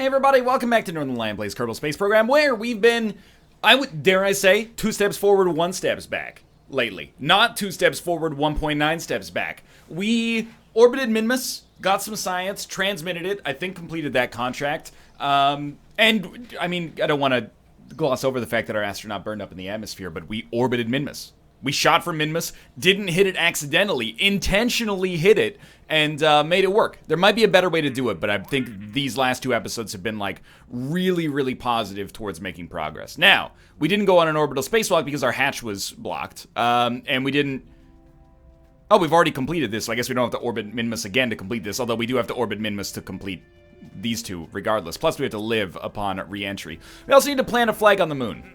everybody, welcome back to Northernlion plays Kerbal Space Program, where we've been, dare I say, 2 steps forward, 1 steps back lately. Not 2 steps forward, 1.9 steps back. We orbited Minmus, got some science, transmitted it, I think completed that contract. And, I mean, I don't want to gloss over the fact that our astronaut burned up in the atmosphere, but we orbited Minmus. We shot for Minmus, didn't hit it accidentally, intentionally hit it, and made it work. There might be a better way to do it, but I think these last 2 episodes have been, like, really, really positive towards making progress. Now, we didn't go on an orbital spacewalk because our hatch was blocked, and we didn't... Oh, we've already completed this, so I guess we don't have to orbit Minmus again to complete this, although we do have to orbit Minmus to complete these 2, regardless. Plus, we have to live upon re-entry. We also need to plant a flag on the moon.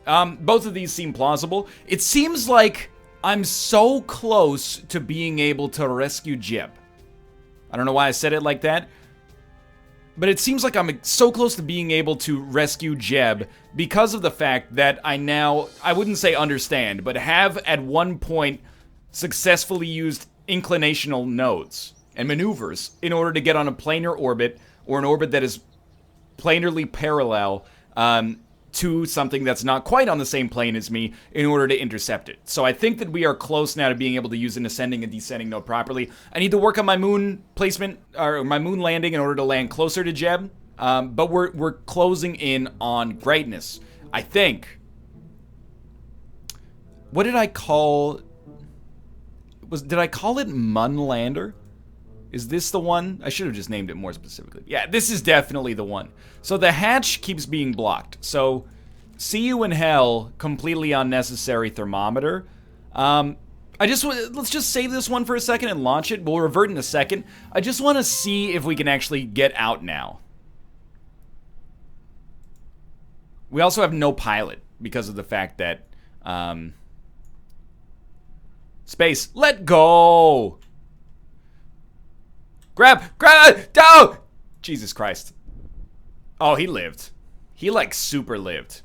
Both of these seem plausible. It seems like I'm so close to being able to rescue Jeb. I don't know why I said it like that, but it seems like I'm so close to being able to rescue Jeb because of the fact that I now, I wouldn't say understand, but have at one point successfully used inclinational nodes and maneuvers in order to get on a planar orbit, or an orbit that is planarly parallel, to something that's not quite on the same plane as me in order to intercept it. So I think that we are close now to being able to use an ascending and descending node properly. I need to work on my moon placement, or my moon landing, in order to land closer to Jeb. But we're closing in on greatness. I think. What did I call... Did I call it Munlander? Is this the one? I should have just named it more specifically. Yeah, this is definitely the one. So the hatch keeps being blocked. So, see you in hell, completely unnecessary thermometer. Let's just save this one for a second and launch it. We'll revert in a second. I just want to see if we can actually get out now. We also have no pilot because of the fact that, space, let go! Grab, down! Jesus Christ. Oh, he lived. He, like, super lived.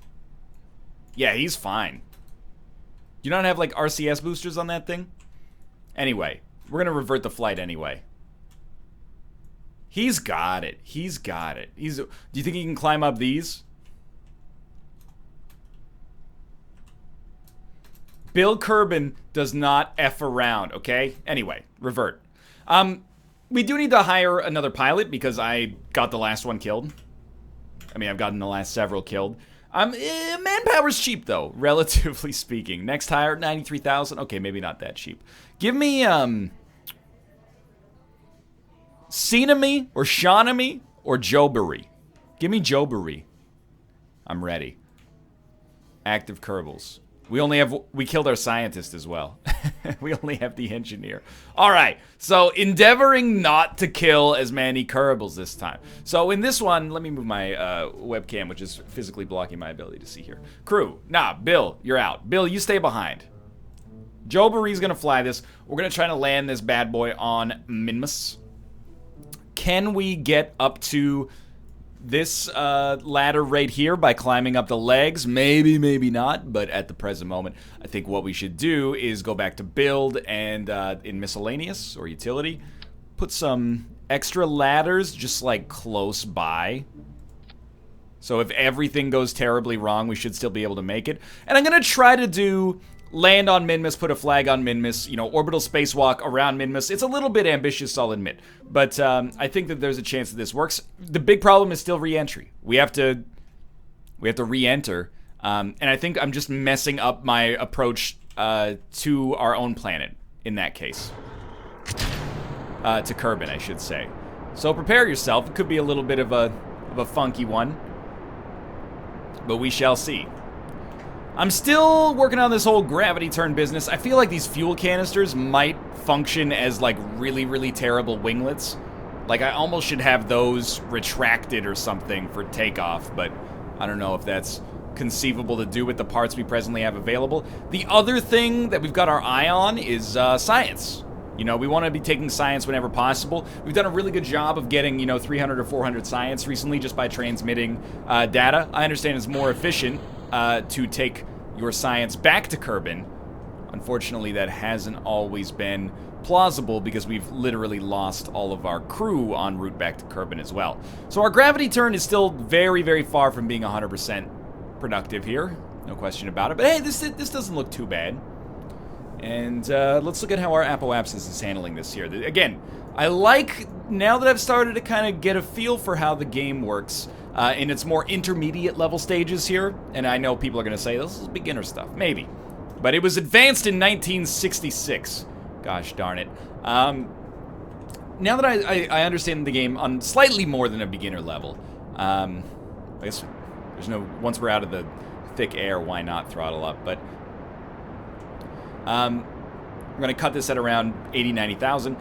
Yeah, he's fine. Do you not have, like, RCS boosters on that thing? Anyway, we're gonna revert the flight anyway. He's got it. He's got it. Do you think he can climb up these? Bill Kerbin does not F around, okay? Anyway, revert. We do need to hire another pilot because I got the last one killed. I mean, I've gotten the last several killed. Manpower's cheap, though, relatively speaking. Next hire, 93,000. Okay, maybe not that cheap. Give me, Scenamy or Shawnamy or Jobury. Give me Jobury. I'm ready. Active Kerbals. We killed our scientist as well. We only have the engineer. Alright, so endeavoring not to kill as many Kerbals this time. So in this one, let me move my webcam, which is physically blocking my ability to see here. Crew, Bill, you're out. Bill, you stay behind. Jobury's gonna fly this. We're gonna try to land this bad boy on Minmus. Can we get up to this ladder right here by climbing up the legs? Maybe, maybe not, but at the present moment, I think what we should do is go back to build and in miscellaneous or utility, put some extra ladders just like close by. So if everything goes terribly wrong, we should still be able to make it. And I'm gonna try to do land on Minmus, put a flag on Minmus, you know, orbital spacewalk around Minmus. It's a little bit ambitious, I'll admit. But I think that there's a chance that this works. The big problem is still re-entry. We have to re-enter. And I think I'm just messing up my approach to our own planet in that case. To Kerbin, I should say. So prepare yourself. It could be a little bit of a funky one. But we shall see. I'm still working on this whole gravity turn business. I feel like these fuel canisters might function as, like, really, really terrible winglets. Like, I almost should have those retracted or something for takeoff, but I don't know if that's conceivable to do with the parts we presently have available. The other thing that we've got our eye on is science. You know, we want to be taking science whenever possible. We've done a really good job of getting, you know, 300 or 400 science recently just by transmitting data. I understand it's more efficient to take your science back to Kerbin. Unfortunately, that hasn't always been plausible because we've literally lost all of our crew en route back to Kerbin as well. So our gravity turn is still very, very far from being 100% productive here. No question about it. But hey, this doesn't look too bad. And let's look at how our apoapsis is handling this here. Again, I like, now that I've started to kind of get a feel for how the game works in its more intermediate level stages here, and I know people are going to say, this is beginner stuff. Maybe. But it was advanced in 1966. Gosh darn it. Now that I understand the game on slightly more than a beginner level, I guess there's no, once we're out of the thick air, why not throttle up? But we're going to cut this at around 80, 90,000.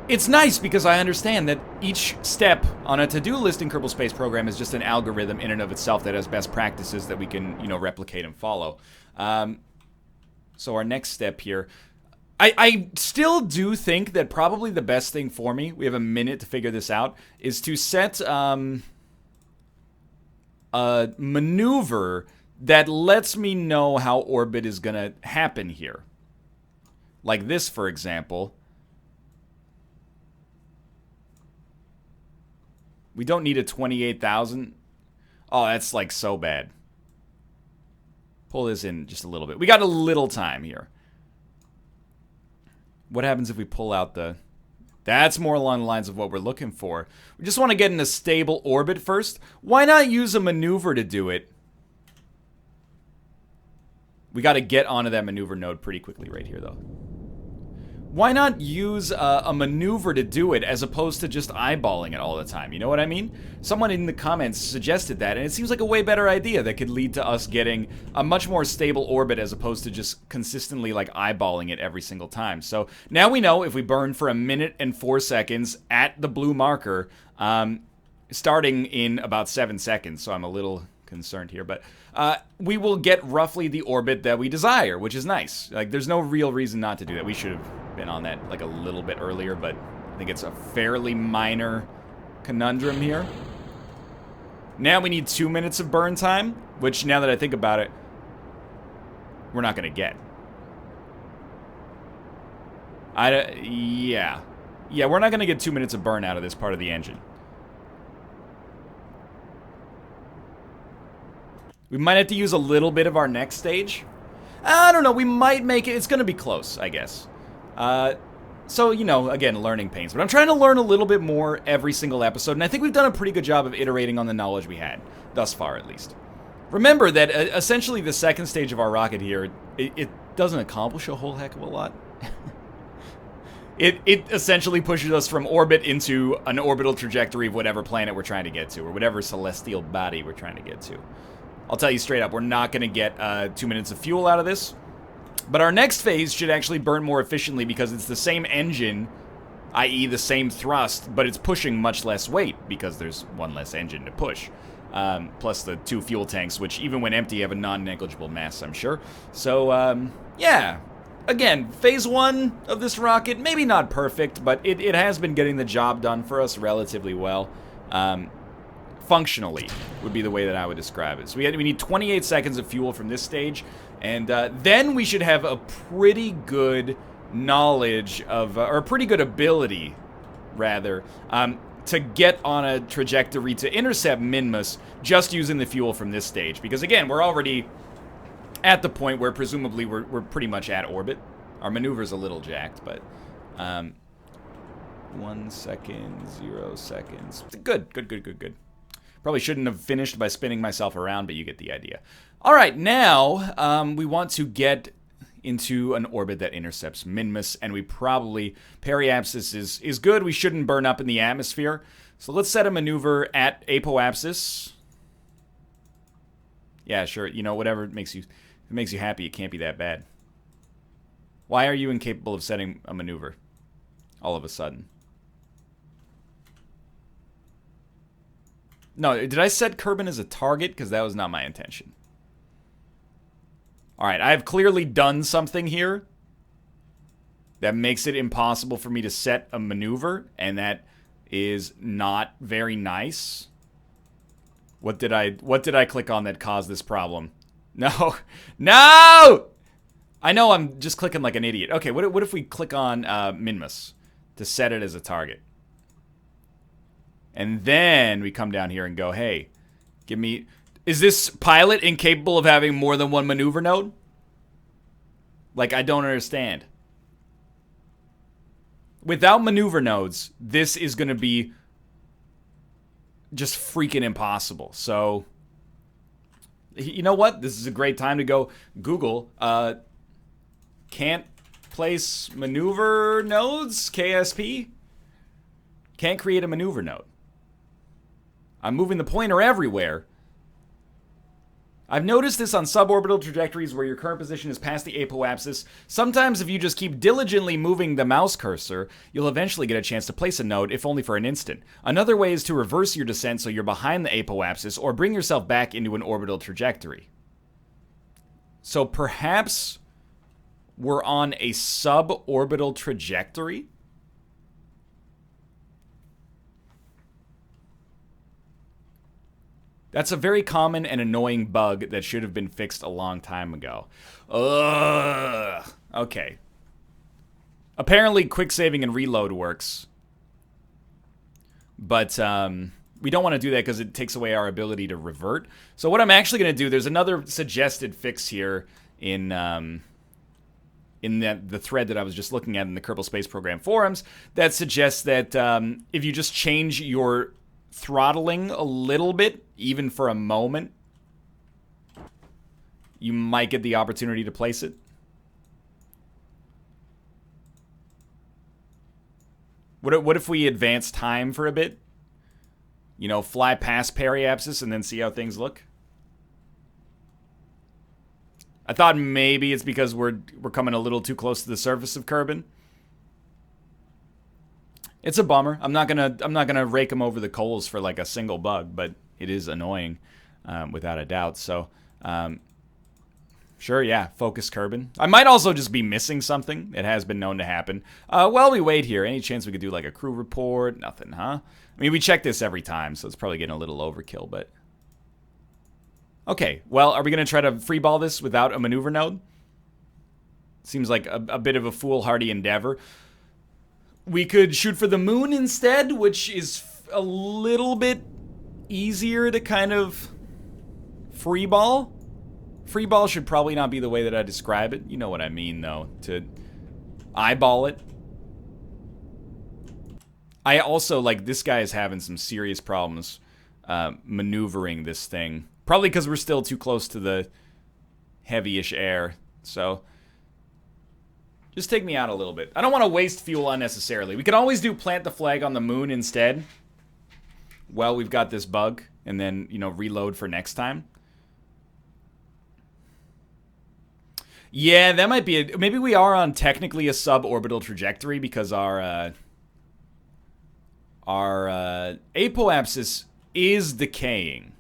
It's nice because I understand that each step on a to-do list in Kerbal Space Program is just an algorithm in and of itself that has best practices that we can, you know, replicate and follow. So our next step here, I still do think that probably the best thing for me, we have a minute to figure this out, is to set a maneuver that lets me know how orbit is going to happen here. Like this, for example. We don't need a 28,000. Oh, that's like so bad. Pull this in just a little bit. We got a little time here. What happens if we pull out the... That's more along the lines of what we're looking for. We just want to get in a stable orbit first. Why not use a maneuver to do it? We got to get onto that maneuver node pretty quickly right here, though. Why not use a maneuver to do it as opposed to just eyeballing it all the time? You know what I mean? Someone in the comments suggested that, and it seems like a way better idea that could lead to us getting a much more stable orbit as opposed to just consistently like eyeballing it every single time. So now we know if we burn for 1 minute and 4 seconds at the blue marker, starting in about 7 seconds, so I'm a little concerned here, but we will get roughly the orbit that we desire, which is nice. Like, there's no real reason not to do that. We should have been on that like a little bit earlier, but I think it's a fairly minor conundrum here. Now we need 2 minutes of burn time, which now that I think about it, we're not going to get. Yeah, we're not going to get 2 minutes of burn out of this part of the engine. We might have to use a little bit of our next stage. I don't know, we might make it. It's going to be close, I guess. So, you know, again, learning pains. But I'm trying to learn a little bit more every single episode, and I think we've done a pretty good job of iterating on the knowledge we had, thus far at least. Remember that essentially the second stage of our rocket here, it doesn't accomplish a whole heck of a lot. It essentially pushes us from orbit into an orbital trajectory of whatever planet we're trying to get to, or whatever celestial body we're trying to get to. I'll tell you straight up, we're not going to get 2 minutes of fuel out of this. But our next phase should actually burn more efficiently because it's the same engine, i.e. the same thrust, but it's pushing much less weight because there's one less engine to push. Plus the 2 fuel tanks, which even when empty have a non-negligible mass, I'm sure. So, yeah. Again, phase 1 of this rocket, maybe not perfect, but it has been getting the job done for us relatively well. Functionally would be the way that I would describe it. So we need 28 seconds of fuel from this stage, and then we should have a pretty good knowledge of, or a pretty good ability, rather, to get on a trajectory to intercept Minmus just using the fuel from this stage. Because again, we're already at the point where presumably we're pretty much at orbit. Our maneuver's a little jacked, but 1 second, 0 seconds. Good. Probably shouldn't have finished by spinning myself around, but you get the idea. All right, now we want to get into an orbit that intercepts Minmus, and we probably, periapsis is good. We shouldn't burn up in the atmosphere. So let's set a maneuver at apoapsis. Yeah, sure. You know, whatever makes you happy, it can't be that bad. Why are you incapable of setting a maneuver all of a sudden? No, did I set Kerbin as a target? Because that was not my intention. Alright, I have clearly done something here that makes it impossible for me to set a maneuver, and that is not very nice. What did I click on that caused this problem? No! No! I know I'm just clicking like an idiot. Okay, what if we click on Minmus to set it as a target? And then we come down here and go, hey, give me... Is this pilot incapable of having more than one maneuver node? Like, I don't understand. Without maneuver nodes, this is going to be just freaking impossible. So, you know what? This is a great time to go Google. Can't place maneuver nodes, KSP. Can't create a maneuver node. I'm moving the pointer everywhere. I've noticed this on suborbital trajectories where your current position is past the apoapsis. Sometimes if you just keep diligently moving the mouse cursor, you'll eventually get a chance to place a node, if only for an instant. Another way is to reverse your descent so you're behind the apoapsis, or bring yourself back into an orbital trajectory. So perhaps we're on a suborbital trajectory? That's a very common and annoying bug that should have been fixed a long time ago. Ugh. Okay. Apparently, quick saving and reload works. But we don't want to do that because it takes away our ability to revert. So what I'm actually going to do, there's another suggested fix here in the thread that I was just looking at in the Kerbal Space Program forums that suggests that if you just change your throttling a little bit, even for a moment, you might get the opportunity to place it. What if we advance time for a bit? You know, fly past periapsis and then see how things look? I thought maybe it's because we're coming a little too close to the surface of Kerbin. It's a bummer. I'm not gonna rake them over the coals for like a single bug, but it is annoying, without a doubt. So, sure, yeah, focus Kerbin. I might also just be missing something. It has been known to happen. While we wait here, any chance we could do like a crew report? Nothing, huh? I mean, we check this every time, so it's probably getting a little overkill, but... Okay, well, are we going to try to freeball this without a maneuver node? Seems like a bit of a foolhardy endeavor. We could shoot for the moon instead, which is a little bit easier to kind of freeball. Freeball should probably not be the way that I describe it. You know what I mean, though, to eyeball it. I also, like, this guy is having some serious problems maneuvering this thing. Probably because we're still too close to the heavy-ish air. So, just take me out a little bit. I don't want to waste fuel unnecessarily. We can always do plant the flag on the moon instead. Well, we've got this bug. And then, you know, reload for next time. Yeah, that might be a... Maybe we are on technically a suborbital trajectory because our apoapsis is decaying.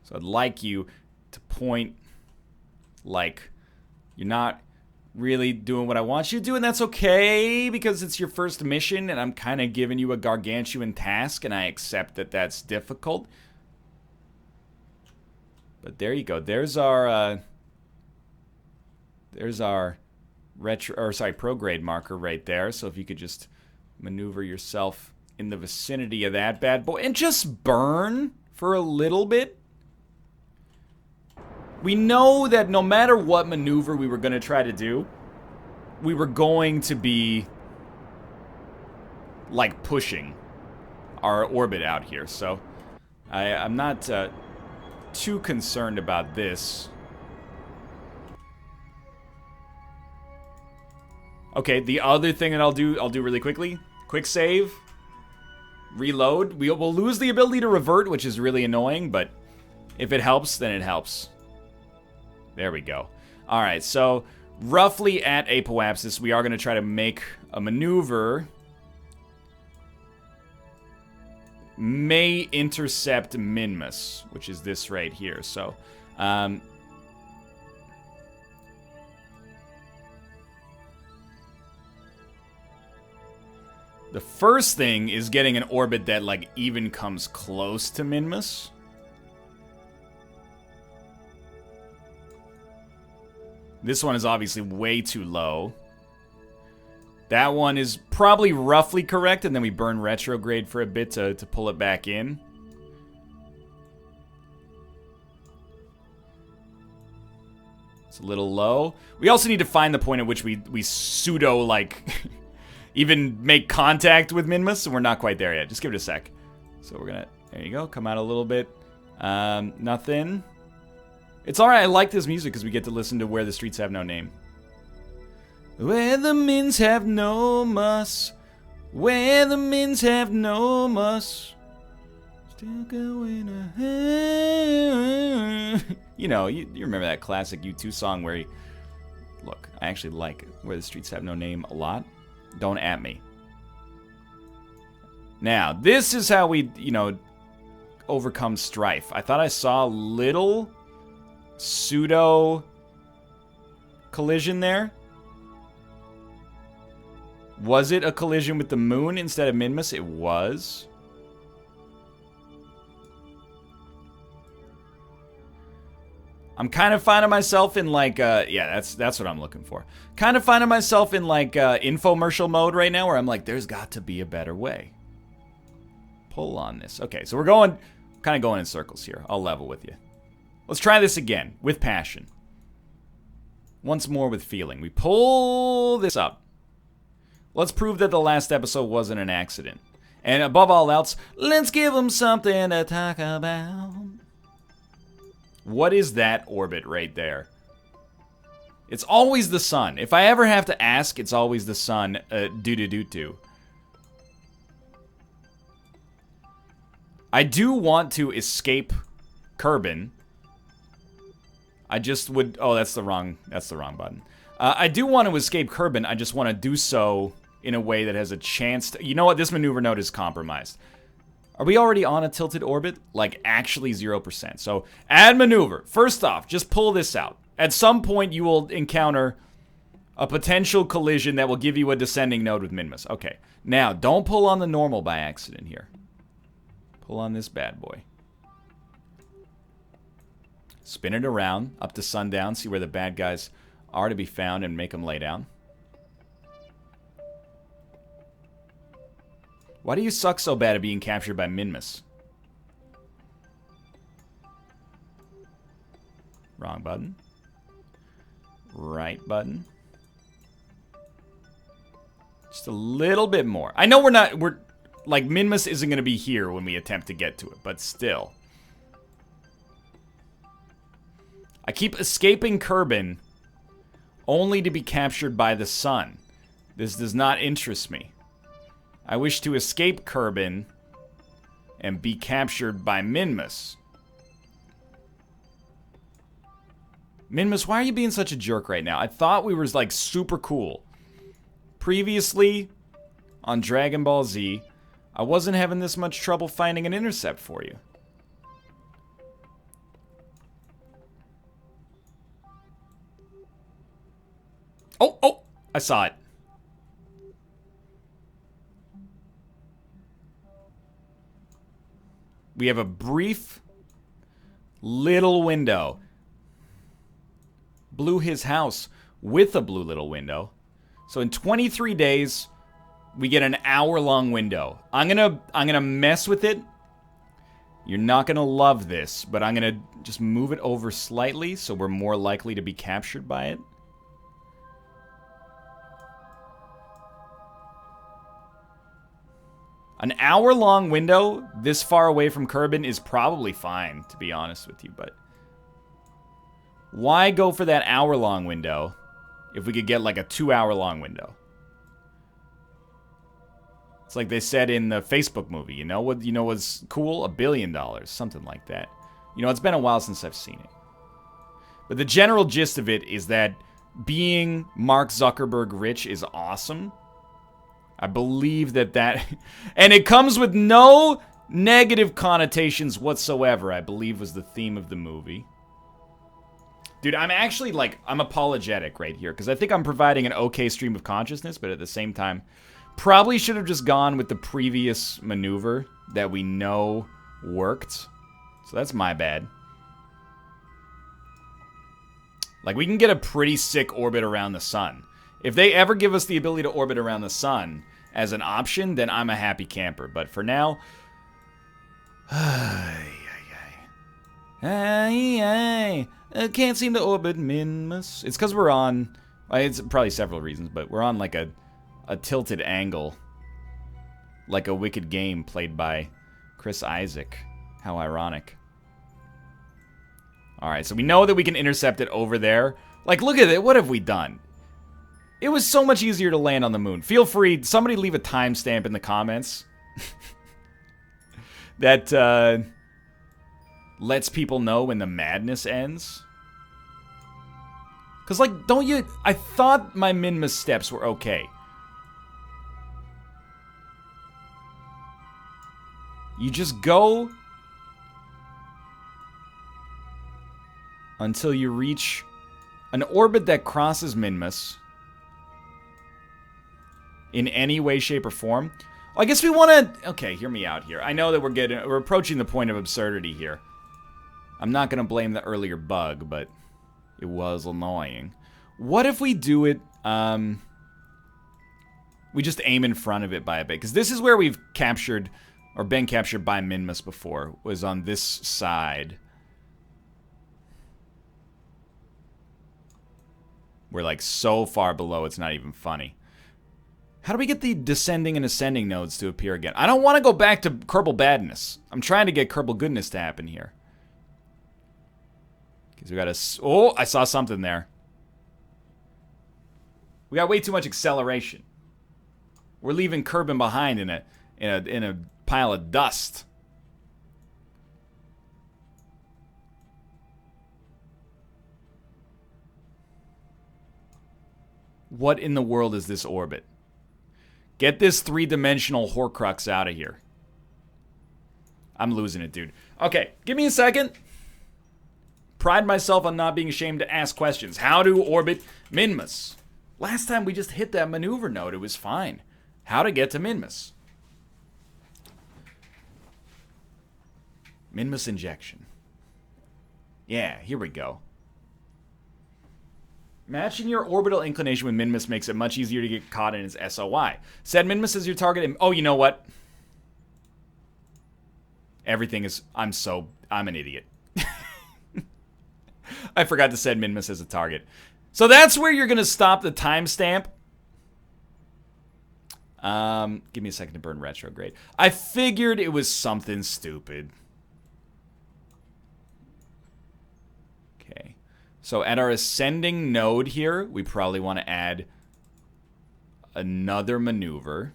So I'd like you to point like you're not really doing what I want you to do, and that's okay because it's your first mission and I'm kind of giving you a gargantuan task and I accept that that's difficult. But there you go. There's our prograde marker right there. So if you could just maneuver yourself in the vicinity of that bad boy and just burn for a little bit. We know that no matter what maneuver we were going to try to do, we were going to be, like, pushing our orbit out here. So, I'm not too concerned about this. Okay, the other thing that I'll do really quickly. Quick save. Reload. We'll lose the ability to revert, which is really annoying, but if it helps, then it helps. There we go. Alright, so roughly at apoapsis, we are going to try to make a maneuver. May intercept Minmus, which is this right here. So, the first thing is getting an orbit that, like, even comes close to Minmus. This one is obviously way too low. That one is probably roughly correct, and then we burn retrograde for a bit to pull it back in. It's a little low. We also need to find the point at which we pseudo, like, even make contact with Minmus, and we're not quite there yet. Just give it a sec. So we're gonna, there you go, come out a little bit. Nothing. It's alright, I like this music because we get to listen to Where the Streets Have No Name. Where the mins have no muss. Where the mins have no muss. Still going ahead. You know, you remember that classic U2 song where he... Look, I actually like Where the Streets Have No Name a lot. Don't at me. Now, this is how we, you know, overcome strife. I thought I saw a little pseudo collision there. Was it a collision with the moon instead of Minmus? It was. I'm kind of finding myself in like, yeah, that's what I'm looking for. Kind of finding myself in like infomercial mode right now where I'm like, there's got to be a better way. Pull on this. Okay, so we're going, kind of going in circles here. I'll level with you. Let's try this again with passion. Once more with feeling. We pull this up. Let's prove that the last episode wasn't an accident. And above all else, let's give them something to talk about. What is that orbit right there? It's always the sun. If I ever have to ask, it's always the sun. Do. I do want to escape Kerbin. I just would... Oh, that's the wrong button. I do want to escape Kerbin. I just want to do so in a way that has a chance to... You know what? This maneuver node is compromised. Are we already on a tilted orbit? Like, actually 0%. So, add maneuver. First off, just pull this out. At some point, you will encounter a potential collision that will give you a descending node with Minmus. Okay. Now, don't pull on the normal by accident here. Pull on this bad boy. Spin it around, up to sundown, see where the bad guys are to be found, and make them lay down. Why do you suck so bad at being captured by Minmus? Wrong button. Right button. Just a little bit more. I know we're like, Minmus isn't going to be here when we attempt to get to it, but still. I keep escaping Kerbin only to be captured by the sun. This does not interest me. I wish to escape Kerbin and be captured by Minmus. Minmus, why are you being such a jerk right now? I thought we were, like, super cool. Previously, on Dragon Ball Z, I wasn't having this much trouble finding an intercept for you. Oh, I saw it. We have a brief little window. Blew his house with a blue little window. So in 23 days, we get an hour-long window. I'm gonna mess with it. You're not gonna love this, but I'm gonna just move it over slightly so we're more likely to be captured by it. An hour-long window this far away from Kerbin is probably fine, to be honest with you, but why go for that hour-long window if we could get like a 2-hour-long window? It's like they said in the Facebook movie, you know what was cool? $1 billion, something like that. You know, it's been a while since I've seen it. But the general gist of it is that being Mark Zuckerberg rich is awesome. I believe that and it comes with no negative connotations whatsoever, I believe was the theme of the movie. Dude, I'm actually, like, I'm apologetic right here, because I think I'm providing an okay stream of consciousness, but at the same time, probably should have just gone with the previous maneuver that we know worked. So that's my bad. Like, we can get a pretty sick orbit around the sun. If they ever give us the ability to orbit around the sun as an option, then I'm a happy camper. But for now... I can't seem to orbit Minmus. It's because we're on... It's probably several reasons, but we're on like a tilted angle. Like a Wicked Game played by Chris Isaac. How ironic. Alright, so we know that we can intercept it over there. Like, look at it. What have we done? It was so much easier to land on the moon. Feel free, somebody leave a timestamp in the comments. That lets people know when the madness ends. Because, like, don't you... I thought my Minmus steps were okay. You just go... until you reach an orbit that crosses Minmus. In any way, shape, or form. I guess we want to... Okay, hear me out here. I know that we're approaching the point of absurdity here. I'm not going to blame the earlier bug, but... it was annoying. What if we do it, we just aim in front of it by a bit? Because this is where we've captured, or been captured by Minmus before, was on this side. We're like so far below, it's not even funny. How do we get the descending and ascending nodes to appear again? I don't want to go back to Kerbal badness. I'm trying to get Kerbal goodness to happen here. Because we got a... Oh, I saw something there. We got way too much acceleration. We're leaving Kerbin behind in a pile of dust. What in the world is this orbit? Get this three-dimensional Horcrux out of here. I'm losing it, dude. Okay, give me a second. Pride myself on not being ashamed to ask questions. How to orbit Minmus? Last time we just hit that maneuver node. It was fine. How to get to Minmus? Minmus injection. Yeah, here we go. Matching your orbital inclination with Minmus makes it much easier to get caught in its SOI. Set Minmus as your target and... Oh, you know what? Everything is... I'm an idiot. I forgot to set Minmus as a target. So that's where you're going to stop the timestamp. Give me a second to burn retrograde. I figured it was something stupid. Okay. So at our ascending node here, we probably want to add another maneuver.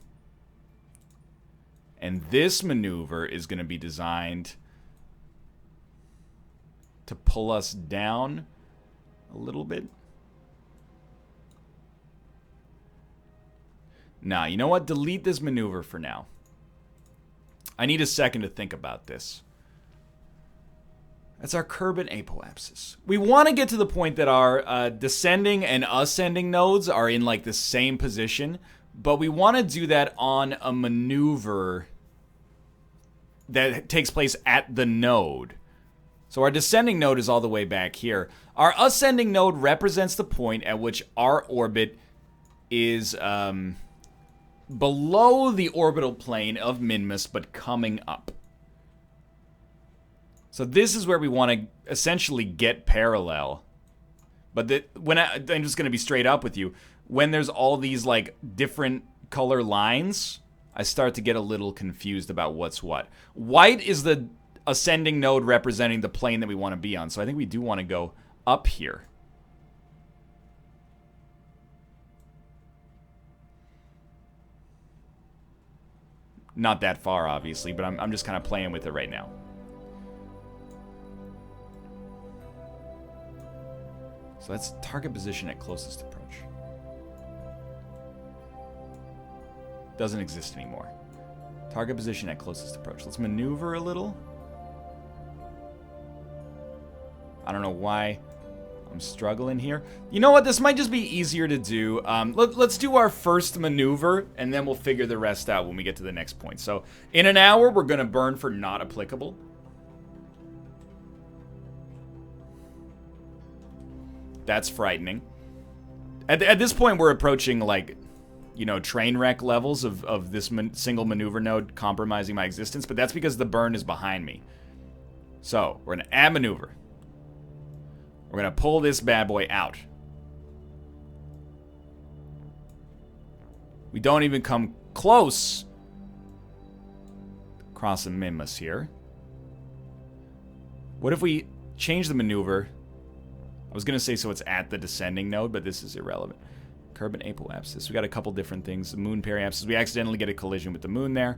And this maneuver is going to be designed to pull us down a little bit. Nah, you know what? Delete this maneuver for now. I need a second to think about this. That's our Kerbin apoapsis. We want to get to the point that our descending and ascending nodes are in like the same position, but we want to do that on a maneuver that takes place at the node. So our descending node is all the way back here. Our ascending node represents the point at which our orbit is below the orbital plane of Minmus, but coming up. So this is where we want to essentially get parallel. But I'm just going to be straight up with you. When there's all these like different color lines, I start to get a little confused about what's what. White is the ascending node representing the plane that we want to be on. So I think we do want to go up here. Not that far, obviously, but I'm just kind of playing with it right now. So that's target position at closest approach. Doesn't exist anymore. Target position at closest approach. Let's maneuver a little. I don't know why I'm struggling here. You know what? This might just be easier to do. Let's do our first maneuver, and then we'll figure the rest out when we get to the next point. So in an hour, we're going to burn for not applicable. That's frightening. At this point, we're approaching, like, you know, train wreck levels of this single maneuver node compromising my existence, but that's because the burn is behind me. So, we're going to add maneuver. We're going to pull this bad boy out. We don't even come close. Crossing Minmus here. What if we change the maneuver? I was going to say so it's at the descending node, but this is irrelevant. Kerbal apoapsis. We got a couple different things. The moon periapsis. We accidentally get a collision with the moon there.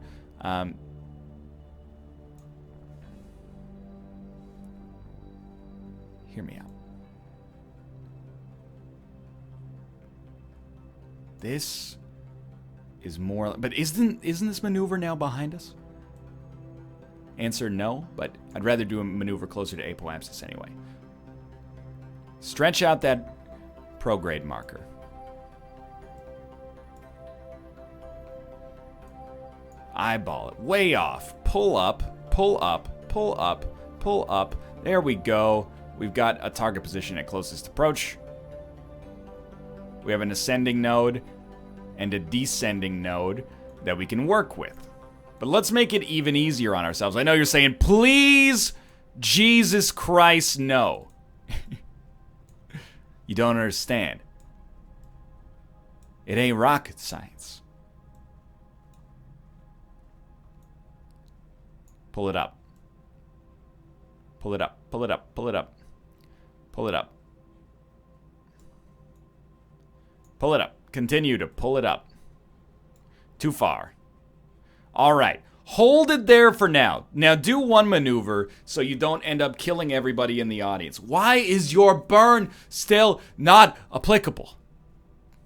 Hear me out. This is more... But isn't this maneuver now behind us? Answer no, but I'd rather do a maneuver closer to apoapsis anyway. Stretch out that prograde marker. Eyeball it. Way off. Pull up, pull up, pull up, pull up. There we go. We've got a target position at closest approach. We have an ascending node and a descending node that we can work with. But let's make it even easier on ourselves. I know you're saying, please, Jesus Christ, no. You don't understand. It ain't rocket science. Pull it up. Pull it up, pull it up, pull it up. Pull it up. Pull it up. Continue to pull it up. Too far. All right. Hold it there for now. Now do one maneuver so you don't end up killing everybody in the audience. Why is your burn still not applicable?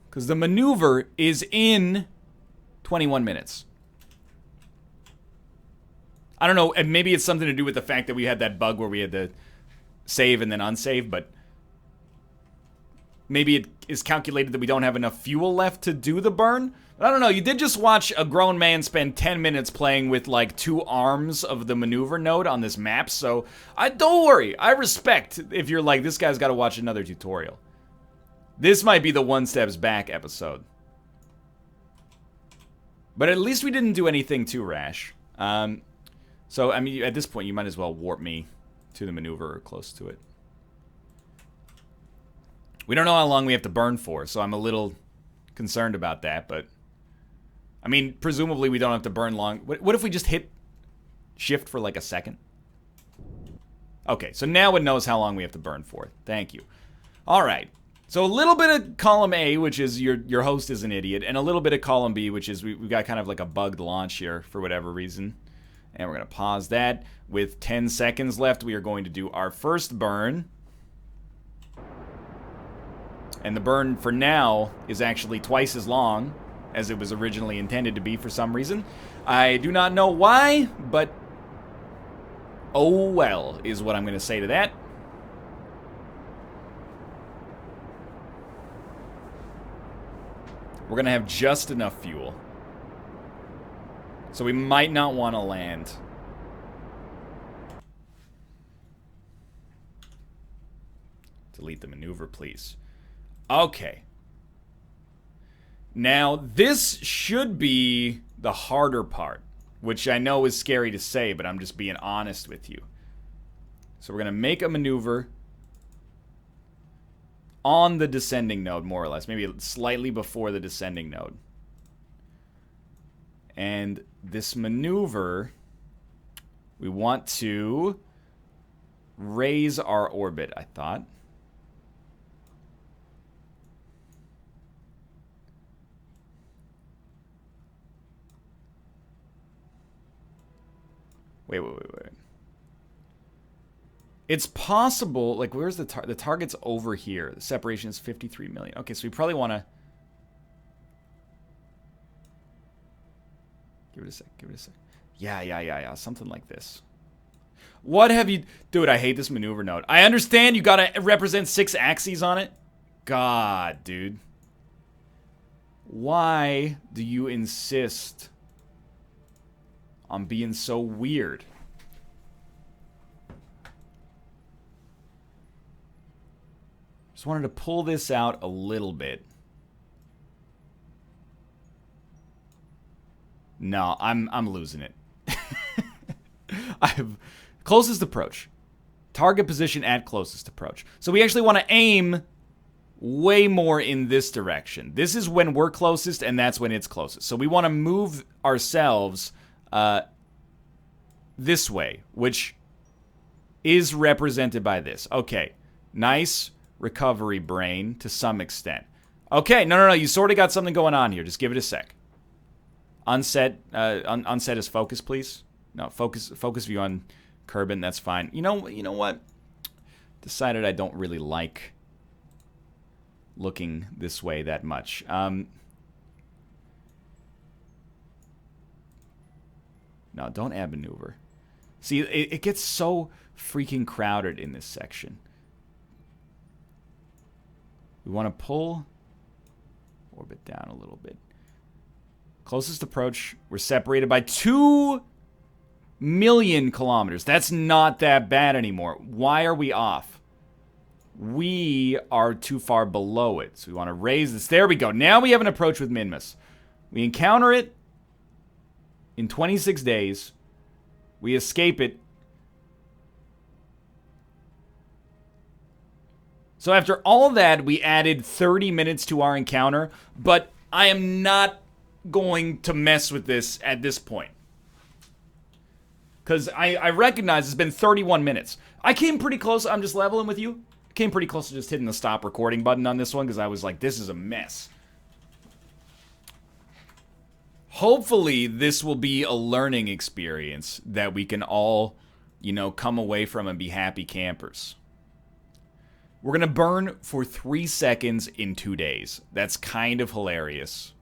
Because the maneuver is in 21 minutes. I don't know, and maybe it's something to do with the fact that we had that bug where we had to save and then unsave, but maybe it is calculated that we don't have enough fuel left to do the burn. But I don't know, you did just watch a grown man spend 10 minutes playing with like 2 arms of the maneuver node on this map, so don't worry, I respect if you're like, this guy's got to watch another tutorial. This might be the one steps back episode. But at least we didn't do anything too rash. So, I mean, at this point, you might as well warp me to the maneuver or close to it. We don't know how long we have to burn for, so I'm a little concerned about that, but... I mean, presumably we don't have to burn long. What if we just hit shift for like a second? Okay, so now it knows how long we have to burn for. Thank you. All right. So a little bit of column A, which is your host is an idiot, and a little bit of column B, which is we've got kind of like a bugged launch here for whatever reason. And we're going to pause that. With 10 seconds left, we are going to do our first burn. And the burn for now is actually twice as long as it was originally intended to be for some reason. I do not know why, but oh well is what I'm going to say to that. We're going to have just enough fuel. So we might not want to land. Delete the maneuver, please. Okay. Now, this should be the harder part, which I know is scary to say, but I'm just being honest with you. So we're going to make a maneuver on the descending node, more or less. Maybe slightly before the descending node. And this maneuver, we want to raise our orbit, I thought. Wait. It's possible, like, where's the target? The target's over here. The separation is 53 million. Okay, so we probably want to... Give it a sec. Yeah. Something like this. What have you... Dude, I hate this maneuver node. I understand you gotta represent 6 axes on it. God, dude. Why do you insist on being so weird? Just Just wanted to pull this out a little bit. No, I'm losing it. I have closest approach. Target position at closest approach. So we actually want to aim way more in this direction. This is when we're closest, and that's when it's closest. So we want to move ourselves this way, which is represented by this. Okay, nice recovery, brain, to some extent. Okay, no, you sort of got something going on here. Just give it a sec. Unset is focus, please. No, focus view on Kerbin, that's fine. You know what? Decided I don't really like looking this way that much. No, don't add maneuver. See, it gets so freaking crowded in this section. We want to pull orbit down a little bit. Closest approach, we're separated by 2 million kilometers. That's not that bad anymore. Why are we off? We are too far below it. So we want to raise this. There we go. Now we have an approach with Minmus. We encounter it in 26 days. We escape it. So after all that, we added 30 minutes to our encounter, but I am not going to mess with this at this point. Because I recognize it's been 31 minutes. I came pretty close. I'm just leveling with you. Came pretty close to just hitting the stop recording button on this one because I was like, this is a mess. Hopefully, this will be a learning experience that we can all, come away from and be happy campers. We're going to burn for 3 seconds in 2 days. That's kind of hilarious.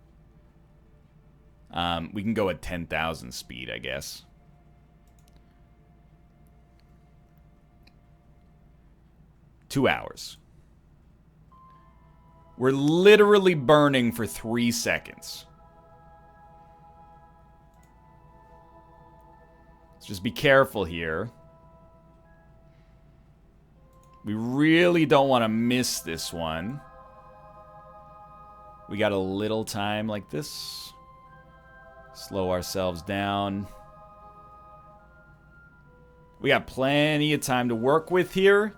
We can go at 10,000 speed, I guess. Two hours. We're literally burning for 3 seconds. Let's just be careful here. We really don't want to miss this one. We got a little time like this. Slow ourselves down. We got plenty of time to work with here.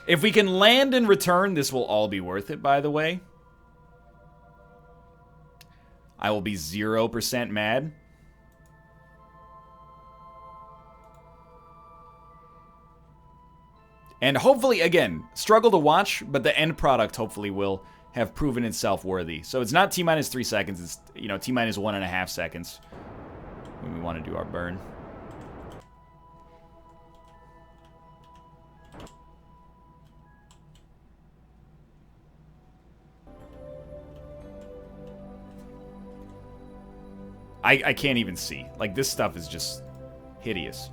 If we can land and return, this will all be worth it, by the way. I will be 0% mad. And hopefully, again, struggle to watch, but the end product hopefully will have proven itself worthy. So it's not T-minus 3 seconds, it's, T-minus 1.5 seconds when we want to do our burn. I can't even see. Like, this stuff is just hideous.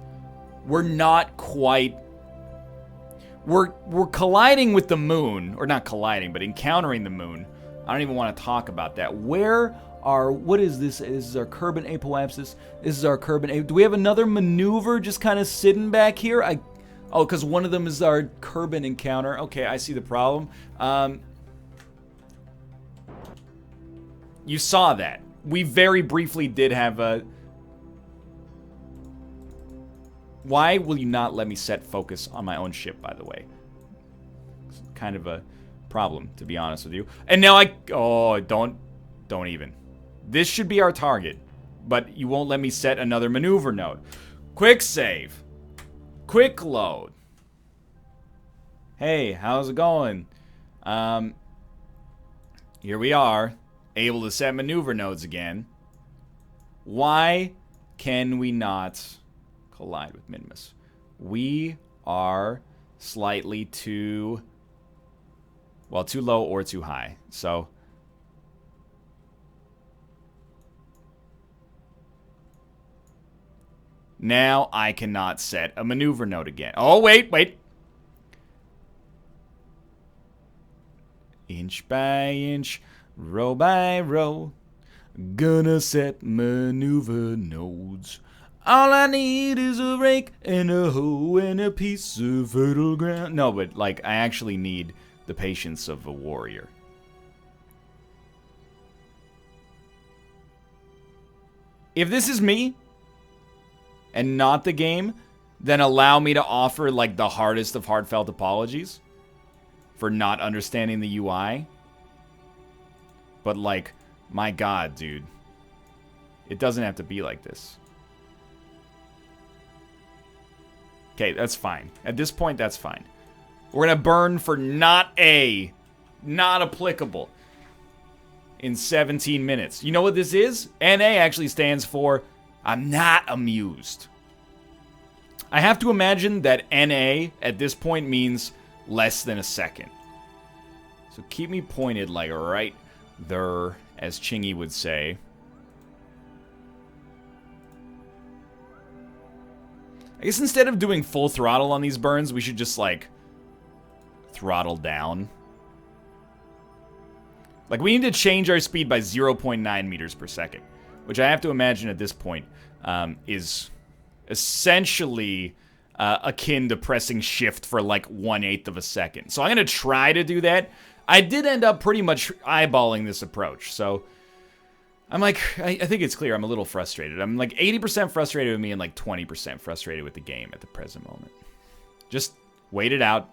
We're not quite... We're colliding with the moon. Or not colliding, but encountering the moon. I don't even want to talk about that. What is this? This is our Kerbin apoapsis. This is our Kerbin... Do we have another maneuver just kind of sitting back here? Oh, because one of them is our Kerbin encounter. Okay, I see the problem. You saw that. We very briefly did have a... Why will you not let me set focus on my own ship, by the way? It's kind of a problem, to be honest with you. And now Oh, don't even. This should be our target. But you won't let me set another maneuver node. Quick save. Quick load. Hey, how's it going? Here we are. Able to set maneuver nodes again. Why can we not collide with Minmus? We are slightly too low or too high. So now I cannot set a maneuver node again. Oh, wait. Inch by inch, row by row, gonna set maneuver nodes. All I need is a rake and a hoe and a piece of fertile ground. No, but, I actually need the patience of a warrior. If this is me, and not the game, then allow me to offer, like, the hardest of heartfelt apologies for not understanding the UI. But, like, my god, dude. It doesn't have to be like this. Okay, that's fine. At this point, that's fine. We're gonna burn for not applicable in 17 minutes. You know what this is? NA actually stands for I'm not amused. I have to imagine that NA at this point means less than a second. So keep me pointed like right there, as Chingy would say. I guess instead of doing full throttle on these burns, we should just, like, throttle down. Like, we need to change our speed by 0.9 meters per second, which I have to imagine at this point is essentially akin to pressing shift for, like, 1/8 of a second. So I'm going to try to do that. I did end up pretty much eyeballing this approach, so I'm like, I think it's clear I'm a little frustrated. I'm like 80% frustrated with me and like 20% frustrated with the game at the present moment. Just wait it out.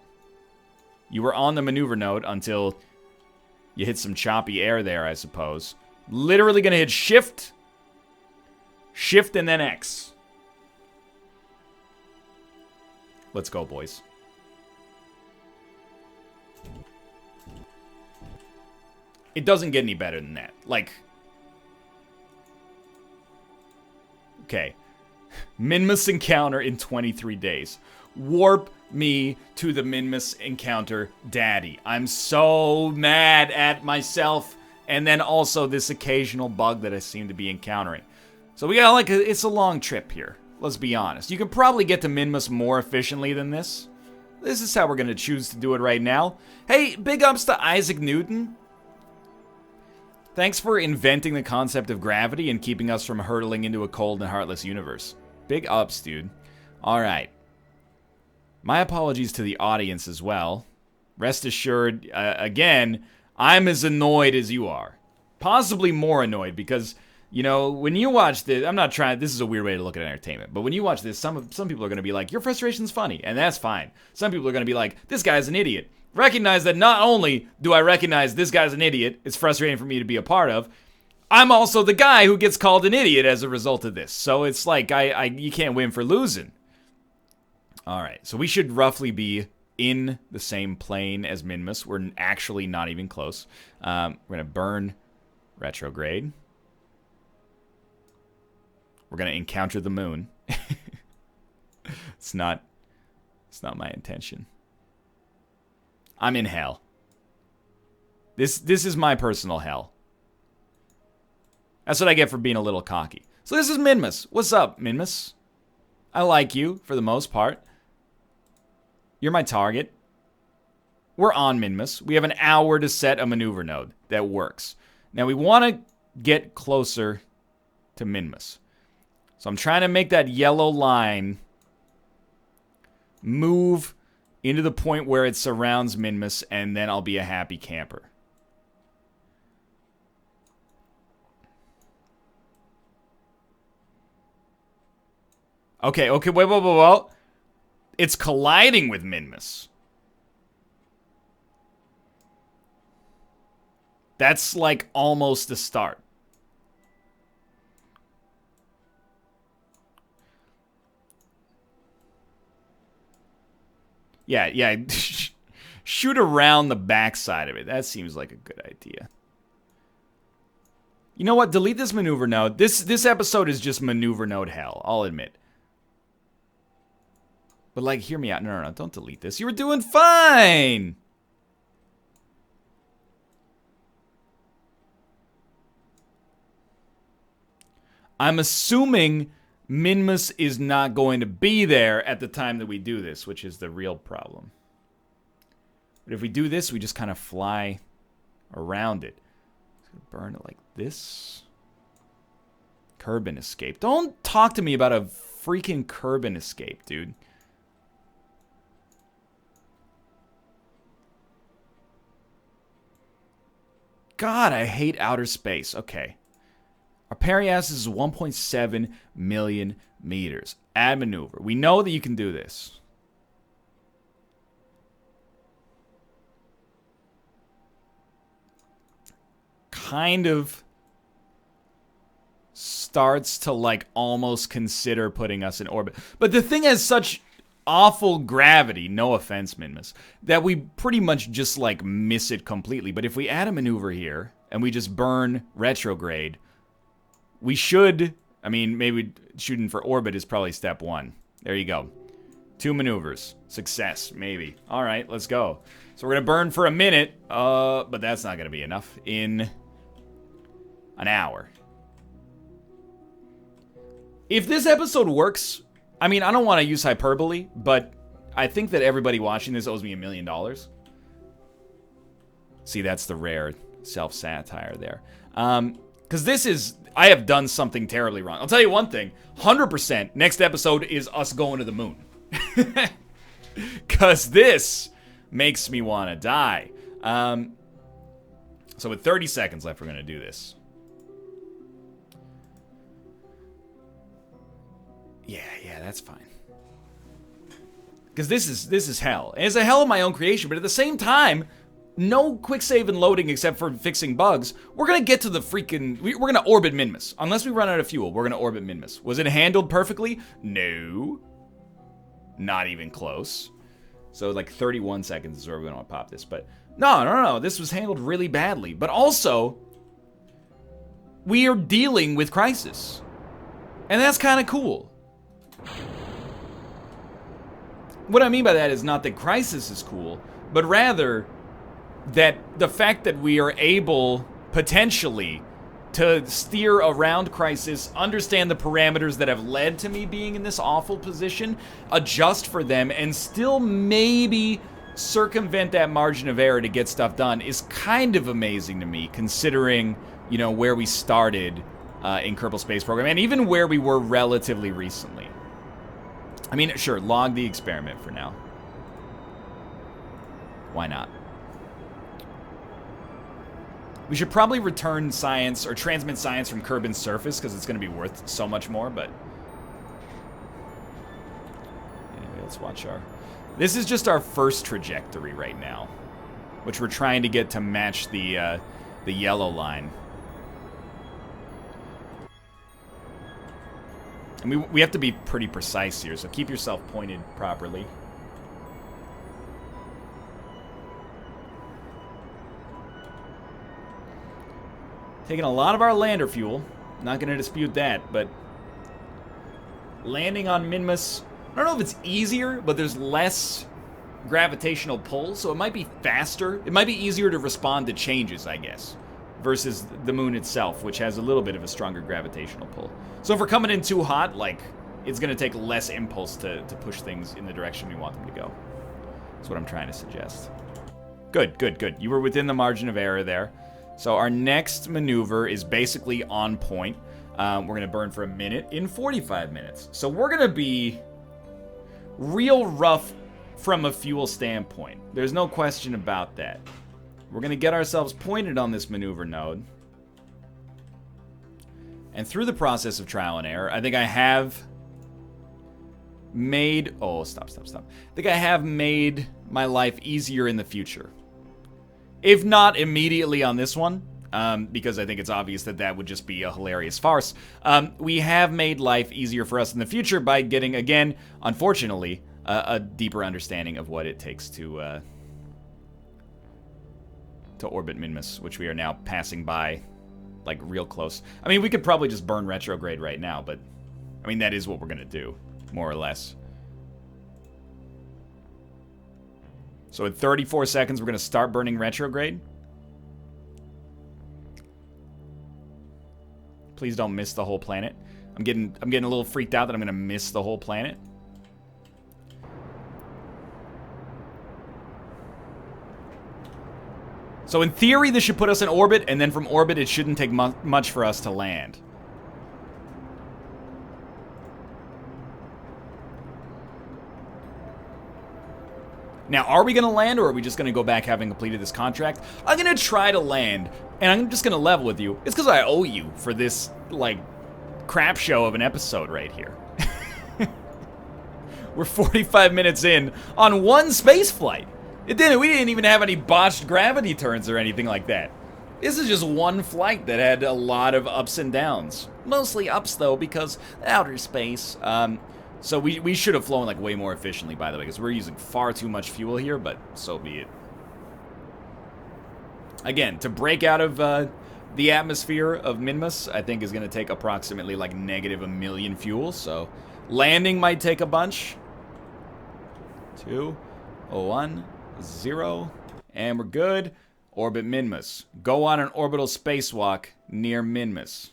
You were on the maneuver node until you hit some choppy air there, I suppose. Literally gonna hit shift, shift, and then X. Let's go, boys. It doesn't get any better than that. Like, okay. Minmus encounter in 23 days. Warp me to the Minmus encounter, daddy. I'm so mad at myself. And then also this occasional bug that I seem to be encountering. So we got like, it's a long trip here. Let's be honest. You can probably get to Minmus more efficiently than this. This is how we're going to choose to do it right now. Hey, big ups to Isaac Newton. Thanks for inventing the concept of gravity and keeping us from hurtling into a cold and heartless universe. Big ups, dude. Alright. My apologies to the audience as well. Rest assured, again, I'm as annoyed as you are. Possibly more annoyed because, you know, when you watch this, I'm not trying, this is a weird way to look at entertainment, but when you watch this, some people are going to be like, your frustration's funny, and that's fine. Some people are going to be like, this guy's an idiot. Recognize that not only do I recognize this guy's an idiot, it's frustrating for me to be a part of, I'm also the guy who gets called an idiot as a result of this. So it's like, you can't win for losing. Alright, so we should roughly be in the same plane as Minmus. We're actually not even close. We're going to burn retrograde. We're going to encounter the moon. It's not my intention. I'm in hell. This is my personal hell. That's what I get for being a little cocky. So this is Minmus. What's up, Minmus? I like you, for the most part. You're my target. We're on Minmus. We have an hour to set a maneuver node that works. Now we want to get closer to Minmus. So I'm trying to make that yellow line move into the point where it surrounds Minmus, and then I'll be a happy camper. Okay, wait. It's colliding with Minmus. That's like almost the start. Yeah. Shoot around the backside of it. That seems like a good idea. You know what? Delete this maneuver node. This episode is just maneuver node hell. I'll admit. But, like, hear me out. No. Don't delete this. You were doing fine! I'm assuming Minmus is not going to be there at the time that we do this, which is the real problem. But if we do this, we just kind of fly around it. Burn it like this. Kerbal escape. Don't talk to me about a freaking Kerbal escape, dude. God, I hate outer space. Okay. Our periasis is 1.7 million meters. Add maneuver. We know that you can do this. Kind of starts to, like, almost consider putting us in orbit. But the thing has such awful gravity, no offense, Minmus, that we pretty much just, like, miss it completely. But if we add a maneuver here, and we just burn retrograde, we should, I mean, maybe shooting for orbit is probably step one. There you go. 2 maneuvers. Success, maybe. All right, let's go. So we're going to burn for a minute, but that's not going to be enough in an hour. If this episode works, I mean, I don't want to use hyperbole, but I think that everybody watching this owes me $1 million. See, that's the rare self-satire there. Because this is, I have done something terribly wrong. I'll tell you one thing, 100% next episode is us going to the moon. Because this makes me want to die. So with 30 seconds left, we're going to do this. Yeah, that's fine. Because this is hell. And it's a hell of my own creation, but at the same time, no quick save and loading except for fixing bugs. We're going to get to the freaking... We're going to orbit Minmus. Unless we run out of fuel, we're going to orbit Minmus. Was it handled perfectly? No. Not even close. So like 31 seconds is where we're going to pop this. But no. This was handled really badly. But also, we are dealing with crisis. And that's kind of cool. What I mean by that is not that crisis is cool, but rather that the fact that we are able, potentially, to steer around crisis, understand the parameters that have led to me being in this awful position, adjust for them, and still maybe circumvent that margin of error to get stuff done is kind of amazing to me, considering, you know, where we started in Kerbal Space Program, and even where we were relatively recently. I mean, sure, log the experiment for now. Why not? We should probably return science, or transmit science from Kerbin's surface, because it's going to be worth so much more, but... Anyway, let's watch our... This is just our first trajectory right now, which we're trying to get to match the yellow line. And we have to be pretty precise here, so keep yourself pointed properly. Taking a lot of our lander fuel. Not going to dispute that, but landing on Minmus, I don't know if it's easier, but there's less gravitational pull, so it might be faster. It might be easier to respond to changes, I guess, versus the moon itself, which has a little bit of a stronger gravitational pull. So if we're coming in too hot, like, it's going to take less impulse to push things in the direction we want them to go. That's what I'm trying to suggest. Good. You were within the margin of error there. So our next maneuver is basically on point. We're going to burn for a minute in 45 minutes. So we're going to be real rough from a fuel standpoint. There's no question about that. We're going to get ourselves pointed on this maneuver node. And through the process of trial and error, I think I have made... Oh, stop. I think I have made my life easier in the future. If not immediately on this one, because I think it's obvious that that would just be a hilarious farce. We have made life easier for us in the future by getting, again, unfortunately, a deeper understanding of what it takes to orbit Minmus, which we are now passing by, like, real close. I mean, we could probably just burn retrograde right now, but, I mean, that is what we're going to do, more or less. So in 34 seconds, we're going to start burning retrograde. Please don't miss the whole planet. I'm getting a little freaked out that I'm going to miss the whole planet. So in theory, this should put us in orbit, and then from orbit, it shouldn't take much for us to land. Now, are we going to land, or are we just going to go back having completed this contract? I'm going to try to land, and I'm just going to level with you. It's because I owe you for this, like, crap show of an episode right here. We're 45 minutes in on one space flight. We didn't even have any botched gravity turns or anything like that. This is just one flight that had a lot of ups and downs. Mostly ups, though, because outer space. So we should have flown like way more efficiently, by the way, because we're using far too much fuel here, but so be it. Again, to break out of the atmosphere of Minmus, I think is going to take approximately like -1 million fuel, so landing might take a bunch. 2, 1, 0, and we're good. Orbit Minmus. Go on an orbital spacewalk near Minmus.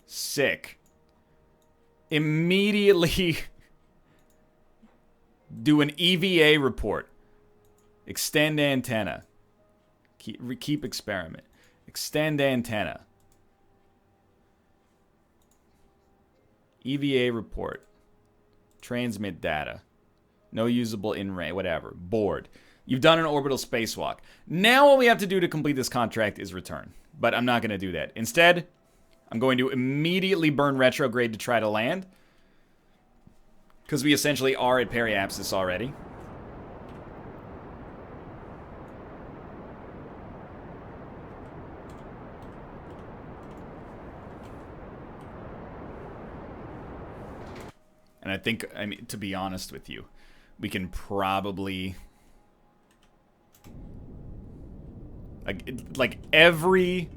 Sick. Immediately do an EVA report. Extend antenna. Keep experiment. Extend antenna. EVA report. Transmit data. No usable in-range, whatever. Board. You've done an orbital spacewalk. Now all we have to do to complete this contract is return. But I'm not going to do that. Instead, I'm going to immediately burn retrograde to try to land. Because we essentially are at periapsis already. And I think, I mean, to be honest with you, we can probably... Like every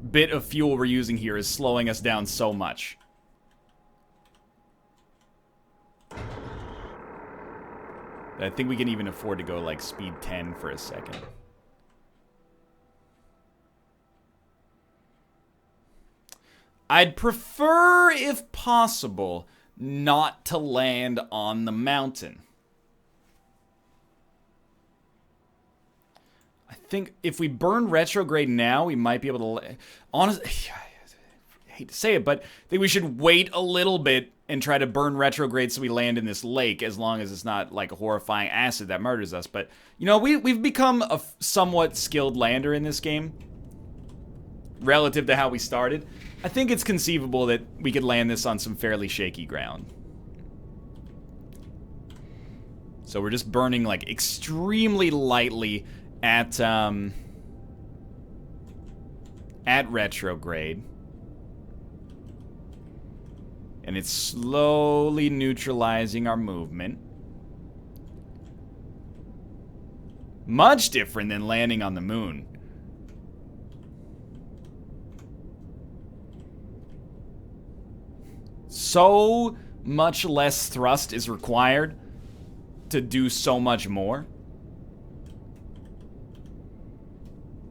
bit of fuel we're using here is slowing us down so much. I think we can even afford to go like speed 10 for a second. I'd prefer, if possible, not to land on the mountain. I think if we burn retrograde now, we might be able to... Honestly, I hate to say it, but I think we should wait a little bit and try to burn retrograde so we land in this lake, as long as it's not like a horrifying acid that murders us. But, you know, we've become a somewhat skilled lander in this game, relative to how we started. I think it's conceivable that we could land this on some fairly shaky ground. So we're just burning, like, extremely lightly at retrograde. And it's slowly neutralizing our movement. Much different than landing on the moon. So much less thrust is required to do so much more.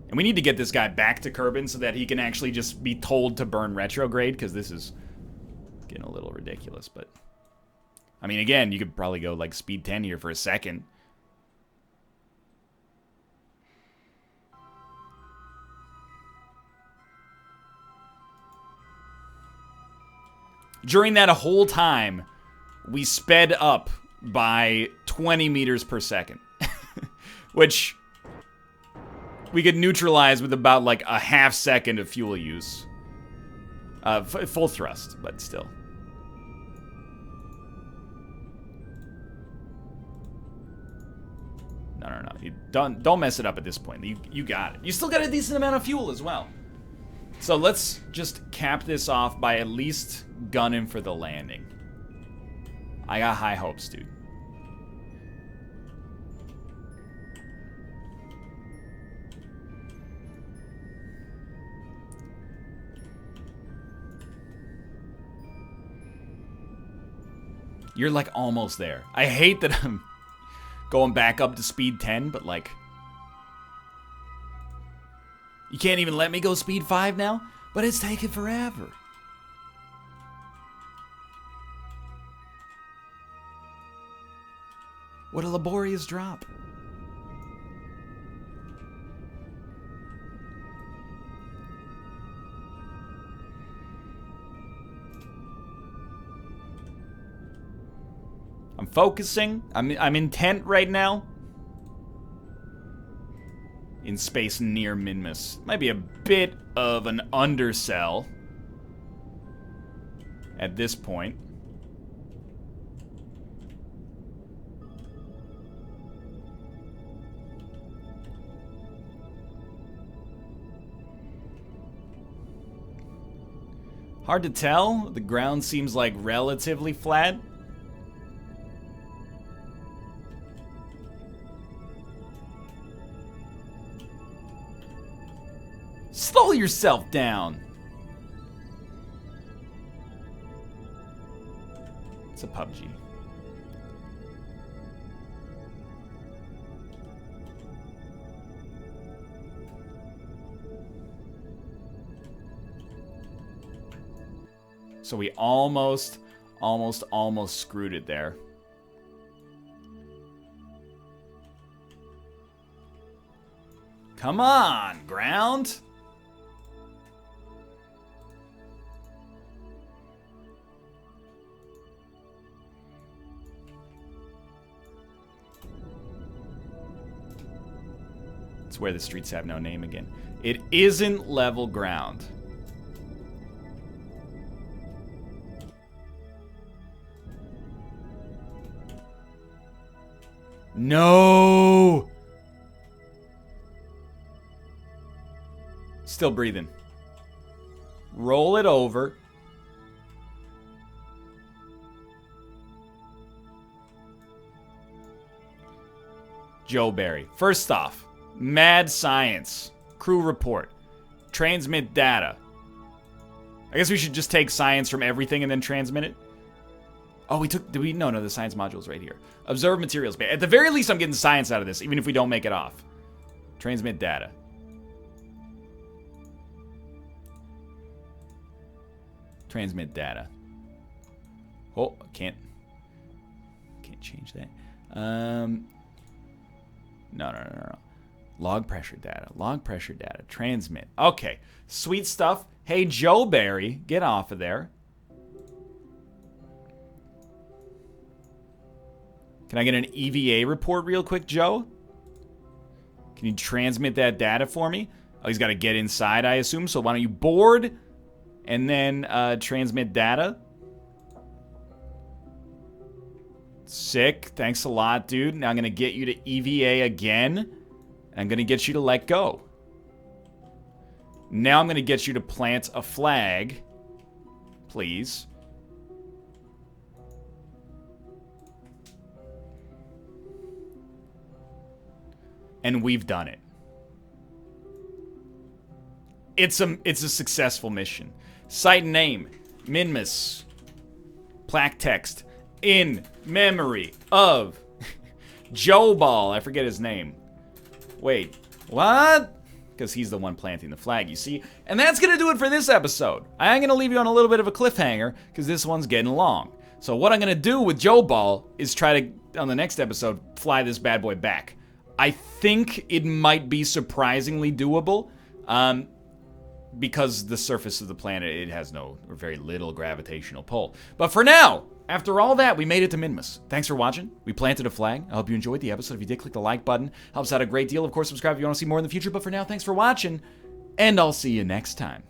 And we need to get this guy back to Kerbin so that he can actually just be told to burn retrograde, because this is getting a little ridiculous. But I mean, again, you could probably go like speed 10 here for a second. During that whole time, we sped up by 20 meters per second. Which we could neutralize with about like a half second of fuel use. Full thrust, but still. No. You don't mess it up at this point. You got it. You still got a decent amount of fuel as well. So let's just cap this off by at least gunning for the landing. I got high hopes, dude. You're like almost there. I hate that I'm going back up to speed 10, but like... You can't even let me go speed 5 now? But it's taking forever. What a laborious drop. I'm focusing. I'm intent right now. In space near Minmus. Might be a bit of an undersell at this point. Hard to tell. The ground seems like relatively flat. Slow yourself down. It's a PUBG. So we almost screwed it there. Come on, ground. It's where the streets have no name again. It isn't level ground. No! Still breathing. Roll it over. Joe Barry. First off, mad science. Crew report. Transmit data. I guess we should just take science from everything and then transmit it. Oh, we took... Did we? No, the science module's right here. Observe materials. At the very least, I'm getting science out of this, even if we don't make it off. Transmit data. Transmit data. Oh, can't change that. No. Log pressure data. Log pressure data. Transmit. Okay. Sweet stuff. Hey, Joe Barry, get off of there. Can I get an EVA report real quick, Joe? Can you transmit that data for me? Oh, he's got to get inside, I assume. So why don't you board and then transmit data? Sick. Thanks a lot, dude. Now I'm going to get you to EVA again. I'm going to get you to let go. Now I'm going to get you to plant a flag. Please. And we've done it. It's a successful mission. Site name, Minmus. Plaque text, in memory of Joe Ball. I forget his name. Wait, what? Because he's the one planting the flag, you see? And that's going to do it for this episode. I am going to leave you on a little bit of a cliffhanger because this one's getting long. So what I'm going to do with Joe Ball is try to, on the next episode, fly this bad boy back. I think it might be surprisingly doable because the surface of the planet, it has no or very little gravitational pull. But for now, after all that, we made it to Minmus. Thanks for watching. We planted a flag. I hope you enjoyed the episode. If you did, click the like button. Helps out a great deal. Of course, subscribe if you want to see more in the future. But for now, thanks for watching, and I'll see you next time.